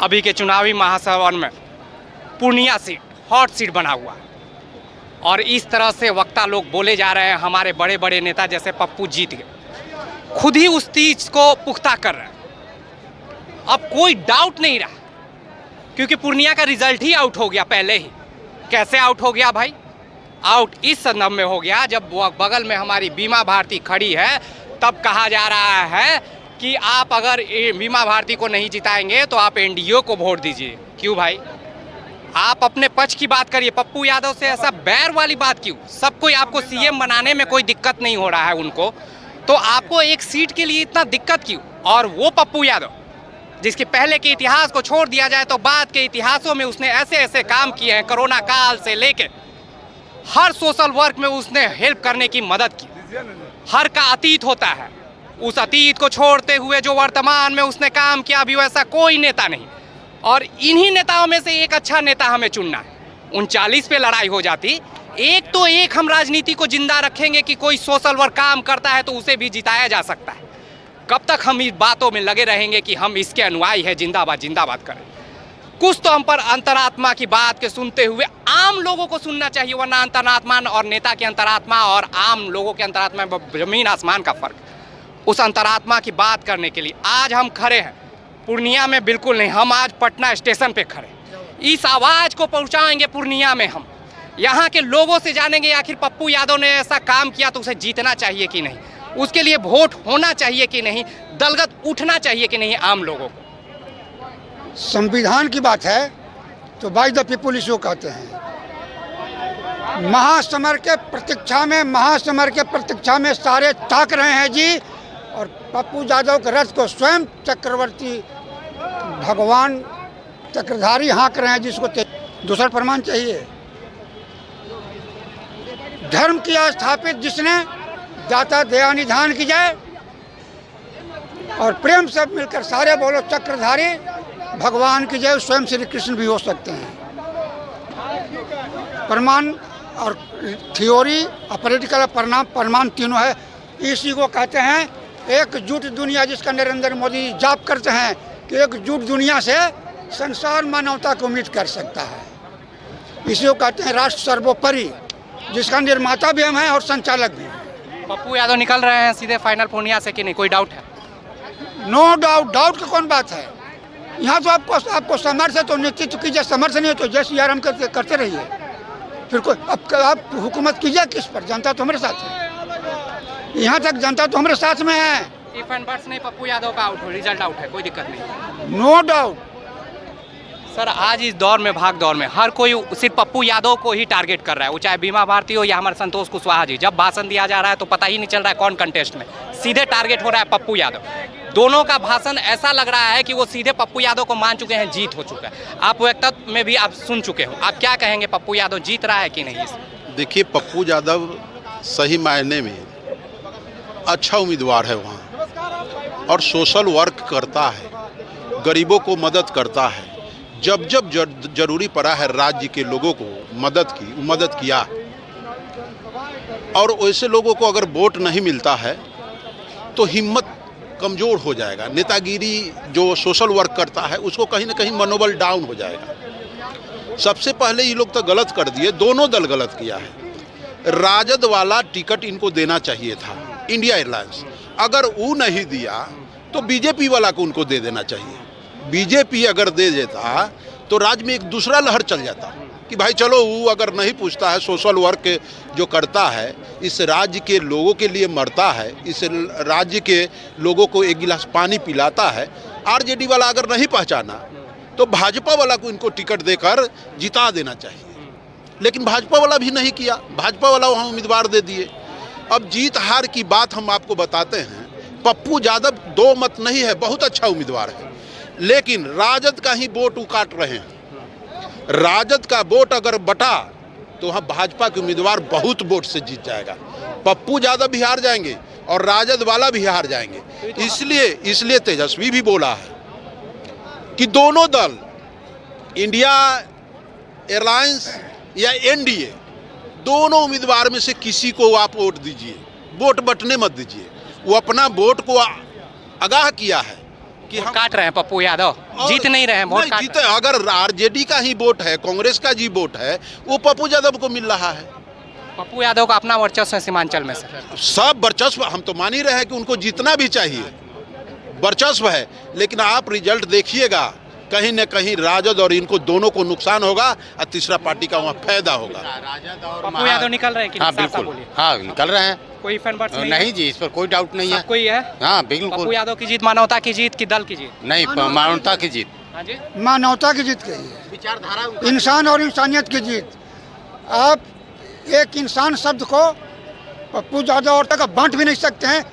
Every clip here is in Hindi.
अभी के चुनावी महासभा में पूर्णिया सीट हॉट सीट बना हुआ है और इस तरह से वक्ता लोग बोले जा रहे हैं। हमारे बड़े बड़े नेता जैसे पप्पू जीत गए, खुद ही उस चीज को पुख्ता कर रहे हैं। अब कोई डाउट नहीं रहा क्योंकि पूर्णिया का रिजल्ट ही आउट हो गया पहले ही। कैसे आउट हो गया भाई? आउट इस संदर्भ में हो गया जब बगल में हमारी बीमा भारती खड़ी है तब कहा जा रहा है कि आप अगर बीमा भारती को नहीं जिताएंगे तो आप एनडीए को वोट दीजिए। क्यों भाई? आप अपने पक्ष की बात करिए। पप्पू यादव से ऐसा बैर वाली बात क्यों? सब कोई आपको सीएम बनाने में कोई दिक्कत नहीं हो रहा है उनको, तो आपको एक सीट के लिए इतना दिक्कत क्यों? और वो पप्पू यादव जिसके पहले के इतिहास को छोड़ दिया जाए तो बाद के इतिहासों में उसने ऐसे ऐसे काम किए हैं। कोरोना काल से लेके हर सोशल वर्क में उसने हेल्प करने की मदद की। हर का अतीत होता है, उस अतीत को छोड़ते हुए जो वर्तमान में उसने काम किया अभी वैसा कोई नेता नहीं। और इन्हीं नेताओं में से एक अच्छा नेता हमें चुनना है। 39 पे लड़ाई हो जाती, एक तो एक हम राजनीति को जिंदा रखेंगे कि कोई सोशल वर्क काम करता है तो उसे भी जिताया जा सकता है। कब तक हम इस बातों में लगे रहेंगे कि हम इसके अनुयायी हैं, जिंदाबाद जिंदाबाद करें? कुछ तो हम पर अंतरात्मा की बात के सुनते हुए आम लोगों को सुनना चाहिए, वरना अंतरात्मा और नेता के अंतरात्मा और आम लोगों के अंतरात्मा में जमीन आसमान का फर्क। उस अंतरात्मा की बात करने के लिए आज हम खड़े हैं पूर्णिया में। बिल्कुल नहीं, हम आज पटना स्टेशन पे खड़े। इस आवाज़ को पहुंचाएंगे पूर्णिया में। हम यहाँ के लोगों से जानेंगे आखिर पप्पू यादव ने ऐसा काम किया तो उसे जीतना चाहिए कि नहीं, उसके लिए वोट होना चाहिए कि नहीं, दलगत उठना चाहिए कि नहीं आम लोगों को। संविधान की बात है तो बाय द पीपुल इसको कहते हैं। महासमर के प्रतीक्षा में सारे ताक रहे हैं जी। और पप्पू यादव के रथ को स्वयं चक्रवर्ती भगवान चक्रधारी हाँक रहे हैं, जिसको दूसरा प्रमाण चाहिए। धर्म किया स्थापित जिसने, दाता दया निधान की जाए। और प्रेम से मिलकर सारे बोलो चक्रधारी भगवान की जय। स्वयं श्री कृष्ण भी हो सकते हैं। प्रमाण और थ्योरी और प्रैक्टिकल प्रमाण तीनों है। इसी को कहते हैं एकजुट दुनिया, जिसका नरेंद्र मोदी जाप करते हैं कि एकजुट दुनिया से संसार मानवता को उम्मीद कर सकता है। इसी को कहते हैं राष्ट्र सर्वोपरि, जिसका निर्माता भी हम हैं और संचालक भी हैं। पप्पू यादव निकल रहे हैं सीधे फाइनल पूर्णिया से कि नहीं, कोई डाउट है? No doubt. डाउट की कौन बात है? यहाँ तो आपको समर्थ है तो नेतृत्व कीजिए, समर्थ नहीं है तो जैसे यार हम करते रहिए। फिर कोई अब आप हुकूमत कीजिए किस पर? जनता तो हमारे साथ है। यहाँ तक जनता तो हमारे साथ में है। इफ एंड बट्स नहीं, पप्पू यादव का आउट हो, रिजल्ट आउट है, कोई दिक्कत नहीं। No doubt. सर आज इस दौर में, भाग दौर में हर कोई सिर्फ पप्पू यादव को ही टारगेट कर रहा है, वो चाहे बीमा भारती हो या हमारे संतोष कुशवाहा जी। जब भाषण दिया जा रहा है तो पता ही नहीं चल रहा है कौन कंटेस्ट में, सीधे टारगेट हो रहा है पप्पू यादव। दोनों का भाषण ऐसा लग रहा है कि वो सीधे पप्पू यादव को मान चुके हैं, जीत हो चुका है। आप वक्तव्य में भी आप सुन चुके हो, आप क्या कहेंगे, पप्पू यादव जीत रहा है कि नहीं? देखिए, पप्पू यादव सही मायने में अच्छा उम्मीदवार है वहाँ, और सोशल वर्क करता है, गरीबों को मदद करता है। जब जब जरूरी पड़ा है राज्य के लोगों को मदद किया। और वैसे लोगों को अगर वोट नहीं मिलता है तो हिम्मत कमज़ोर हो जाएगा। नेतागिरी जो सोशल वर्क करता है उसको कहीं ना कहीं मनोबल डाउन हो जाएगा। सबसे पहले ये लोग तो गलत कर दिए, दोनों दल गलत किया है। राजद वाला टिकट इनको देना चाहिए था, इंडिया एयरलाइंस। अगर वो नहीं दिया तो बीजेपी वाला को उनको दे देना चाहिए। बीजेपी अगर दे देता तो राज्य में एक दूसरा लहर चल जाता कि भाई चलो, वो अगर नहीं पूछता है, सोशल वर्क जो करता है, इस राज्य के लोगों के लिए मरता है, इस राज्य के लोगों को एक गिलास पानी पिलाता है। आरजेडी वाला अगर नहीं पहचाना तो भाजपा वाला को इनको टिकट देकर जिता देना चाहिए। लेकिन भाजपा वाला भी नहीं किया, भाजपा वाला वहाँ उम्मीदवार दे दिए। अब जीत हार की बात हम आपको बताते हैं। पप्पू यादव दो मत नहीं है, बहुत अच्छा उम्मीदवार है, लेकिन राजद का ही वोट वो काट रहे हैं। राजद का वोट अगर बटा तो वहाँ भाजपा के उम्मीदवार बहुत वोट से जीत जाएगा। पप्पू यादव भी हार जाएंगे और राजद वाला भी हार जाएंगे। इसलिए तेजस्वी भी बोला है कि दोनों दल, इंडिया एयरलाइंस या एनडीए, दोनों उम्मीदवार में से किसी को आप वोट दीजिए, वोट बटने मत दीजिए। वो अपना वोट को आगाह किया है कि वोट हम काट रहे हैं पप्पू यादव, जीत नहीं रहे हैं, वोट नहीं काट जीते। अगर आरजेडी का ही वोट है, कांग्रेस का जी वोट है, वो पप्पू यादव को मिल रहा है। पप्पू यादव का अपना वर्चस्व है सीमांचल में सर। सब वर्चस्व हम तो मान ही रहे हैं कि उनको जीतना भी चाहिए, वर्चस्व है, लेकिन आप रिजल्ट देखिएगा, कहीं न कहीं राजद और इनको दोनों को नुकसान होगा और तीसरा पार्टी का वहाँ फायदा होगा। राजद और पप्पू यादव निकल रहे हैं कि हाँ साफ साफ बिल्कुल, बोलिए। हाँ निकल रहे हैं। कोई फैन बर्ड्स नहीं जी, इस पर कोई डाउट नहीं है। कोई है हाँ पप्पू बिल्कुल यादव की जीत मानवता की जीत की दल की जीत? नहीं, मानवता की जीत। हाँ जी, मानवता की जीत गई है, विचारधारा इंसान और इंसानियत की जीत। आप एक इंसान शब्द को पप्पू यादव और तक बांट भी नहीं सकते हैं,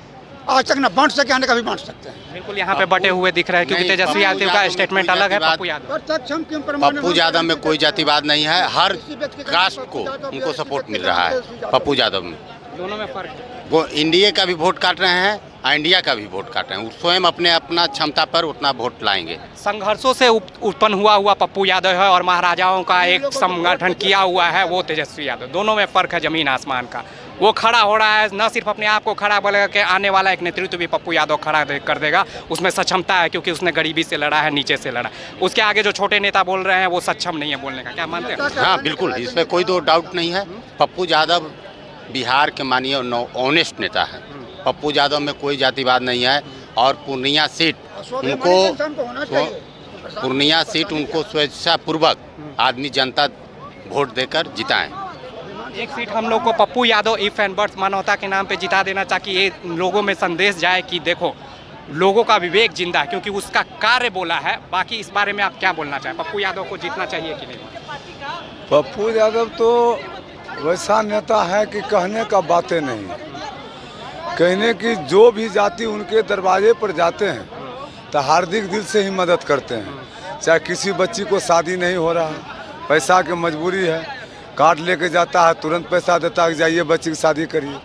आज तक न बांट सके, आने का भी बांट सकते हैं। बिल्कुल यहाँ पे बटे हुए दिख रहे हैं क्योंकि नहीं, तेजस्वी पप्पू यादव का यादव स्टेटमेंट में कोई अलग है। जातिवाद- पप्पू यादव पप्पू यादव में कोई जातिवाद नहीं है, हर कास्ट को उनको सपोर्ट मिल रहा है पप्पू यादव में। दोनों में फर्क है। वो इंडिया का भी वोट काट रहे हैं और इंडिया का भी वोट काट रहे हैं। वो स्वयं अपने अपना क्षमता पर उतना वोट लाएंगे। संघर्षों से उत्पन्न हुआ पप्पू यादव है और महाराजाओं का एक संगठन किया हुआ है वो तेजस्वी यादव। दोनों में फर्क है जमीन आसमान का। वो खड़ा हो रहा है, न सिर्फ अपने आप को खड़ा बोलेगा कि आने वाला एक नेतृत्व भी पप्पू यादव खड़ा कर देगा, उसमें सक्षमता है क्योंकि उसने गरीबी से लड़ा है, नीचे से लड़ा। उसके आगे जो छोटे नेता बोल रहे हैं वो सक्षम नहीं है बोलने का, क्या मानते हैं? हाँ बिल्कुल, इसमें कोई दो डाउट नहीं है। पप्पू यादव बिहार के माननीय ऑनेस्ट नेता है। पप्पू यादव में कोई जातिवाद नहीं है और पूर्णिया सीट उनको स्वेच्छापूर्वक आदमी जनता वोट देकर जिताएं। एक सीट हम लोग को Pappu Yadav if and birth मानवता के नाम पे जिता देना, ताकि ये लोगों में संदेश जाए कि देखो लोगों का विवेक जिंदा है, क्योंकि उसका कार्य बोला है। बाकी इस बारे में आप क्या बोलना चाहें? पप्पू यादव को जीतना चाहिए कि नहीं? पप्पू यादव तो वैसा नेता है कि कहने का बातें नहीं, कहने की जो भी जाति उनके दरवाजे पर जाते हैं तो हार्दिक दिल से ही मदद करते हैं। चाहे किसी बच्ची को शादी नहीं हो रहा है, पैसा की मजबूरी है, कार्ड लेके जाता है, तुरंत पैसा देता है कि जाइए बच्ची की शादी करिए।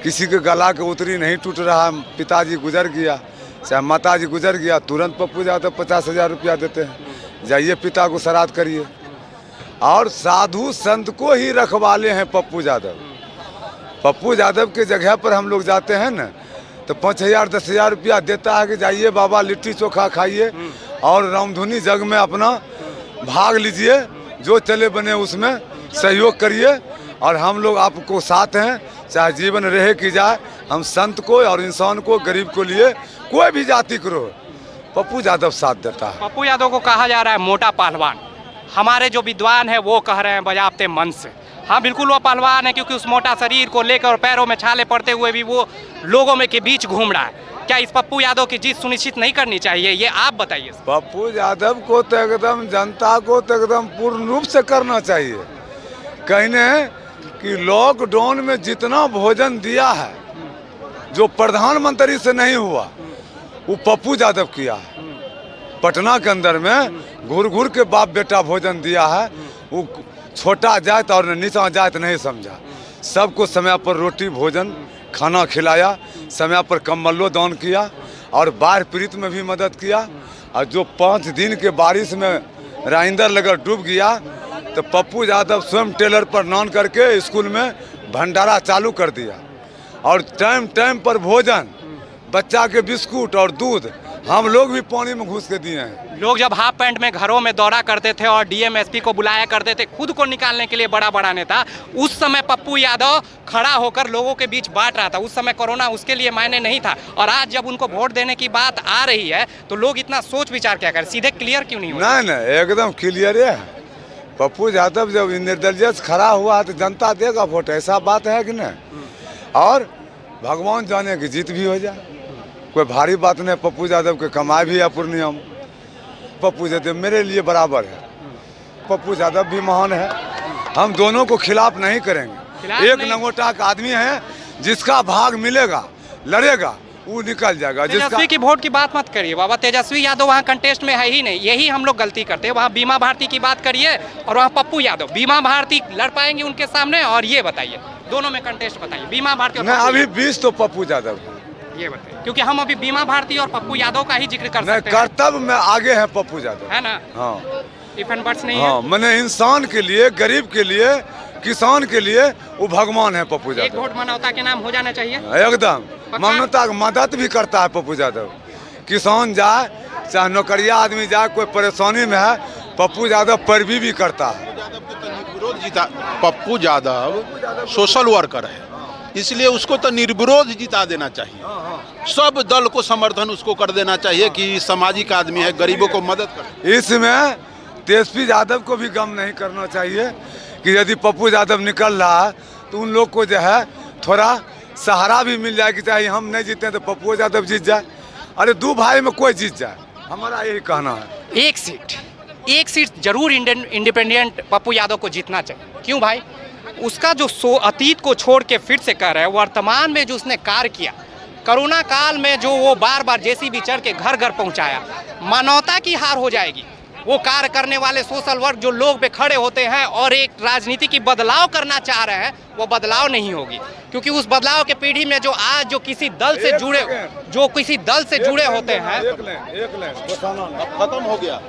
किसी के गला के उतरी नहीं टूट रहा है, पिताजी गुजर गया, चाहे माताजी गुजर गया, तुरंत पप्पू यादव 50,000 रुपया देते हैं, जाइए पिता को श्राद्ध करिए। और साधु संत को ही रखवाले हैं पप्पू यादव। पप्पू यादव के जगह पर हम लोग जाते हैं ना तो 5,000 10,000 रुपया देता है कि जाइए बाबा लिट्टी चोखा खाइए और रामधुनी जग में अपना भाग लीजिए, जो चले बने उसमें सहयोग करिए और हम लोग आपको साथ हैं, चाहे जीवन रहे की जाए। हम संत को और इंसान को, गरीब को लिए कोई भी जाति करो, पप्पू यादव साथ देता है। पप्पू यादव को कहा जा रहा है मोटा पहलवान। हमारे जो विद्वान है वो कह रहे हैं बजाते मन से। हाँ बिल्कुल वो पहलवान है, क्योंकि उस मोटा शरीर को लेकर और पैरों में छाले पड़ते हुए भी वो लोगों में के बीच घूम रहा है। क्या इस पप्पू यादव की जीत सुनिश्चित नहीं करनी चाहिए, ये आप बताइए। पप्पू यादव को तो एकदम जनता को तो एकदम पूर्ण रूप से करना चाहिए। कहने कि लॉकडाउन में जितना भोजन दिया है जो प्रधानमंत्री से नहीं हुआ वो पप्पू यादव किया है। पटना के अंदर में घूर घूर के बाप बेटा भोजन दिया है। वो छोटा जात और नीचा जात नहीं समझा, सबको समय पर रोटी भोजन खाना खिलाया, समय पर कम्बलो दान किया और बाढ़ पीड़ित में भी मदद किया। और जो 5 दिन के बारिश में राइंदर नगर डूब गया तो पप्पू यादव स्वयं टेलर पर नान करके स्कूल में भंडारा चालू कर दिया और टाइम टाइम पर भोजन, बच्चा के बिस्कुट और दूध हम लोग भी पानी में घुस के दिए हैं। लोग जब हाफ पैंट में घरों में दौरा करते थे और डीएम एसपी को बुलाया करते थे खुद को निकालने के लिए, बड़ा बड़ा नेता, उस समय पप्पू यादव खड़ा होकर लोगों के बीच बांट रहा था। उस समय कोरोना उसके लिए मायने नहीं था। और आज जब उनको वोट देने की बात आ रही है तो लोग इतना सोच विचार क्या करें, सीधे क्लियर क्यों नहीं हो? नहीं एकदम क्लियर है। पप्पू यादव जब निर्दलीय खड़ा हुआ है तो जनता देगा वोट, ऐसा बात है कि नहीं। और भगवान जाने की जीत भी हो जाए, कोई भारी बात नहीं। पप्पू यादव के कमाई भी है पूर्णिया में, पप्पू यादव मेरे लिए बराबर है। पप्पू यादव भी महान है, हम दोनों को खिलाफ नहीं करेंगे। एक लंगोटा का आदमी है, जिसका भाग मिलेगा लड़ेगा वो निकल जाएगा। तेजस्वी की वोट की बात मत करिए बाबा, तेजस्वी यादव वहाँ कंटेस्ट में है ही नहीं। यही हम लोग गलती करते हैं। वहाँ बीमा भारती की बात करिए और वहाँ पप्पू यादव, बीमा भारती लड़ पाएंगे उनके सामने? और ये बताइए दोनों में कंटेस्ट बताइए, बीमा भारती और अभी 20 तो पप्पू यादव, ये बताइए, क्योंकि हम अभी बीमा भारती और पप्पू यादव का ही जिक्र कर सकते हैं। कर्तव्य में आगे है पप्पू यादव, है ना? हाँ इफ एंड बट्स नहीं हाँ, है। मैंने इंसान के लिए, गरीब के लिए, किसान के लिए वो भगवान है पप्पू एक यादव। वोट मानवता के नाम हो जाना चाहिए एकदम मानवता की मदद भी करता है पप्पू यादव। किसान जाए चाहे नौकरिया आदमी जाए, कोई परेशानी में है, पप्पू यादव पैरवी भी करता है। पप्पू यादव सोशल वर्कर है, इसलिए उसको तो निर्विरोध जिता देना चाहिए। सब दल को समर्थन उसको कर देना चाहिए कि सामाजिक आदमी है, गरीबों को मदद कर। इसमें तेजस्वी यादव को भी गम नहीं करना चाहिए कि यदि पप्पू यादव निकल रहा है तो उन लोग को जो है थोड़ा सहारा भी मिल जाए कि चाहे हम नहीं जीते तो पप्पू यादव जीत जाए। अरे दो भाई में कोई जीत जाए, हमारा यही कहना है। एक सीट जरूर इंडिपेंडेंट पप्पू यादव को जीतना चाहिए। क्यों भाई? उसका जो अतीत को छोड़ के फिर से कर रहा है, वर्तमान में जो उसने कार्य किया, कोरोना काल में जो वो बार बार जेसीबी चढ़ के घर घर पहुंचाया, मानवता की हार हो जाएगी। वो कार्य करने वाले सोशल वर्क जो लोग पे खड़े होते हैं और एक राजनीति की बदलाव करना चाह रहे हैं, वो बदलाव नहीं होगी। क्योंकि उस बदलाव के पीढ़ी में जो आज जो किसी दल से जुड़े होते हैं, खत्म हो गया,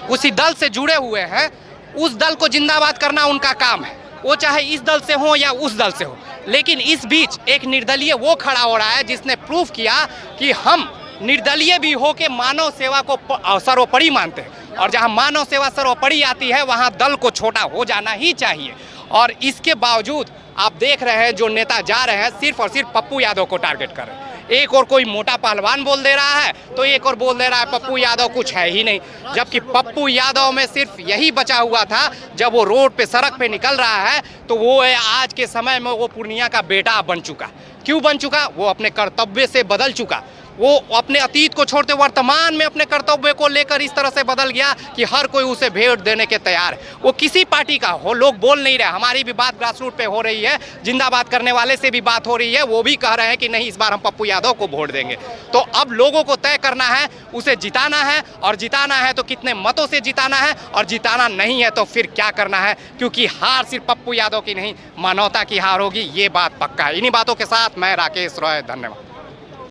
उसी दल से जुड़े हुए हैं, उस दल को जिंदाबाद करना उनका काम है। वो चाहे इस दल से हो या उस दल से हो। लेकिन इस बीच एक निर्दलीय वो खड़ा हो रहा है जिसने प्रूफ किया कि हम निर्दलीय भी हो के मानव सेवा को सर्वोपरि मानते हैं, और जहां मानव सेवा सर्वोपरि आती है वहां दल को छोटा हो जाना ही चाहिए। और इसके बावजूद आप देख रहे हैं जो नेता जा रहे हैं सिर्फ और सिर्फ पप्पू यादव को टारगेट कर रहे हैं। एक और कोई मोटा पहलवान बोल दे रहा है तो एक और बोल दे रहा है पप्पू यादव कुछ है ही नहीं, जबकि पप्पू यादव में सिर्फ यही बचा हुआ था। जब वो रोड पे सड़क पे निकल रहा है तो वो आज के समय में वो पूर्णिया का बेटा बन चुका। क्यों बन चुका? वो अपने कर्तव्य से बदल चुका। वो अपने अतीत को छोड़ते वर्तमान में अपने कर्तव्य को लेकर इस तरह से बदल गया कि हर कोई उसे भेंट देने के तैयार है। वो किसी पार्टी का हो, लोग बोल नहीं रहे। हमारी भी बात ग्रास रूट पे हो रही है, जिंदाबाद करने वाले से भी बात हो रही है, वो भी कह रहे हैं कि नहीं इस बार हम पप्पू यादव को वोट देंगे। तो अब लोगों को तय करना है, उसे जिताना है, और जिताना है तो कितने मतों से जिताना है, और जिताना नहीं है तो फिर क्या करना है। क्योंकि हार सिर्फ पप्पू यादव की नहीं, मानवता की हार होगी, ये बात पक्का है। इन्हीं बातों के साथ मैं राकेश रॉय, धन्यवाद।